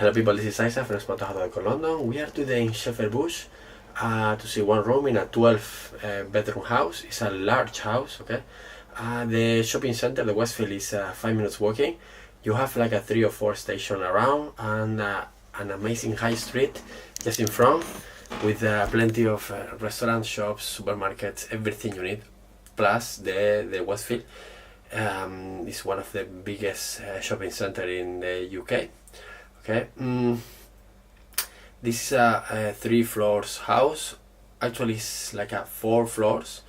Hello people, this is Isaac from Spotahome, London. We are today in Shepherd Bush to see one room in a 12 bedroom house. It's a large house, okay? The shopping center, the Westfield, is 5 minutes walking. You have like a 3 or 4 station around and an amazing high street just in front with plenty of restaurants, shops, supermarkets, everything you need. Plus the Westfield is one of the biggest shopping center in the UK. Okay, this is a 3 floors house. Actually, it's like a 4 floors.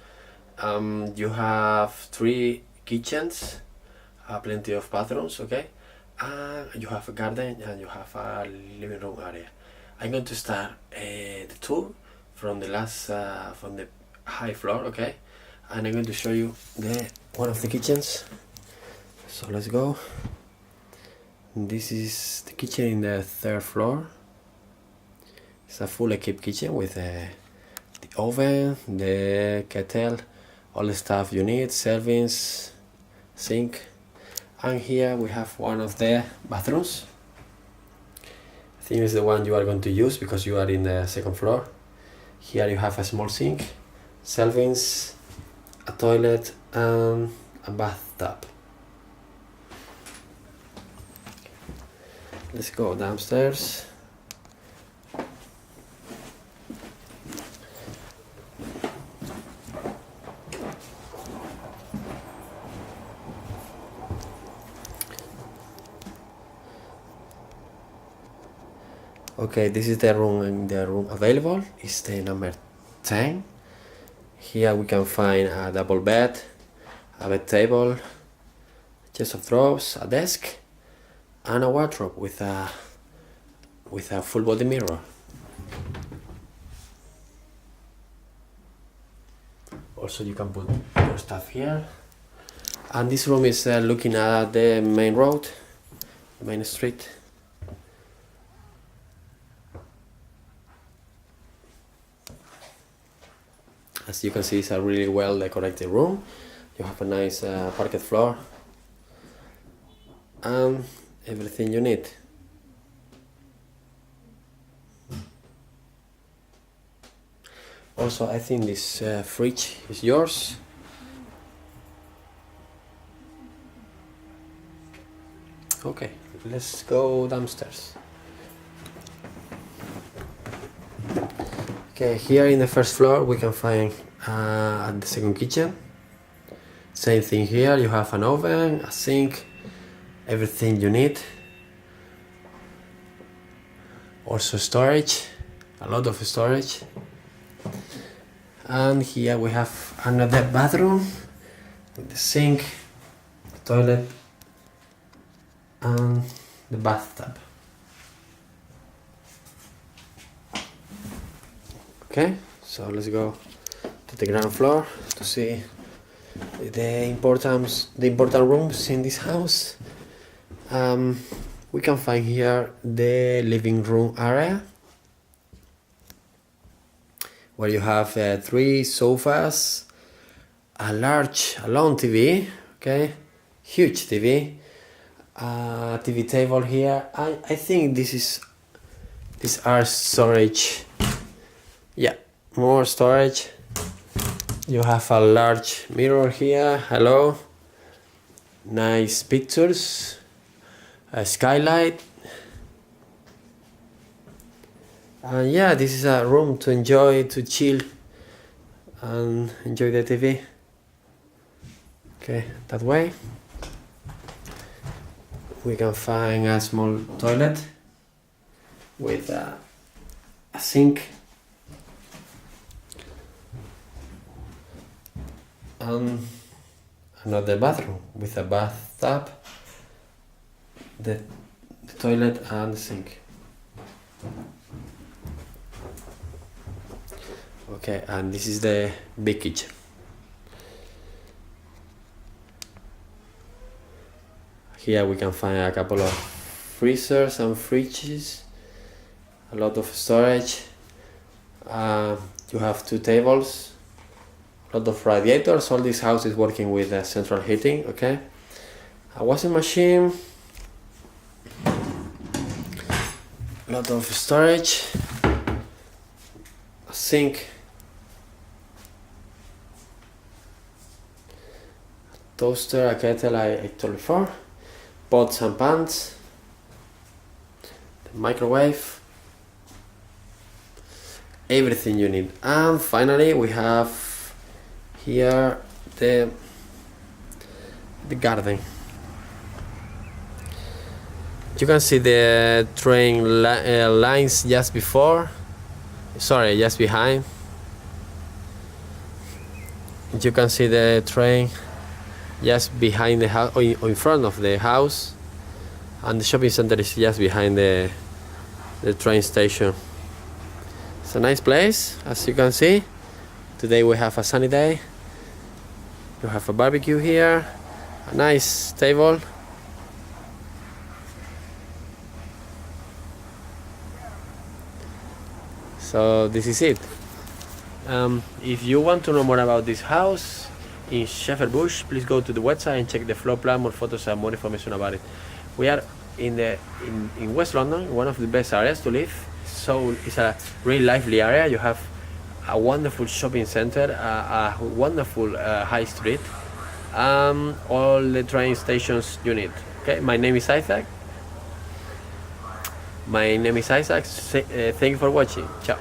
You have 3 kitchens, plenty of bathrooms. Okay, you have a garden and you have a living room area. I'm going to start the tour from the last from the high floor. Okay, and I'm going to show you one of the kitchens. So let's go. This is the kitchen in the 3rd floor. It's a full equipped kitchen with the oven, the kettle, all the stuff you need, servings, sink. And here we have one of the bathrooms. I think it's the one you are going to use because you are in the 2nd floor. Here you have a small sink, servings, a toilet and a bathtub. Let's go downstairs. Okay, this is the room available. It's the number 10. Here we can find a double bed, a bed table, chest of drawers, a desk, and a wardrobe with a full body mirror. Also, you can put your stuff here. And this room is looking at the main road, the main street. As you can see, it's a really well decorated room. You have a nice parquet floor and everything you need. Also, I think this fridge is yours. Okay, let's go downstairs. Okay, here in the 1st floor we can find the 2nd kitchen. Same thing here, you have an oven, a sink, everything you need. Also storage, a lot of storage. And here we have another bathroom with the sink, the toilet and the bathtub. Okay, so let's go to the ground floor to see the important rooms in this house. We can find here the living room area where you have 3 sofas, a long TV, okay, huge TV, a TV table here. I think these are storage. Yeah, more storage. You have a large mirror here. Hello, nice pictures, a skylight. And yeah, this is a room to enjoy, to chill and enjoy the TV. Okay, that way. We can find a small toilet with a sink and another bathroom with a bathtub, the toilet and the sink. Okay, and this is the big kitchen. Here we can find a couple of freezers and fridges, a lot of storage. You have 2 tables, a lot of radiators. All this house is working with central heating. Okay, a washing machine, lot of storage, a sink, a toaster, a kettle, I told before, pots and pans, the microwave, everything you need. And finally we have here the garden. You can see the train lines just behind. You can see the train just behind the house, or in front of the house, and the shopping center is just behind the train station. It's a nice place, as you can see. Today we have a sunny day. You have a barbecue here, a nice table. So this is it. If you want to know more about this house in Shepherd Bush, please go to the website and check the floor plan, more photos and more information about it. We are in West London, one of the best areas to live. So it's a really lively area. You have a wonderful shopping center, a wonderful high street, all the train stations you need. Okay, my name is Isaac. Thank you for watching. Ciao.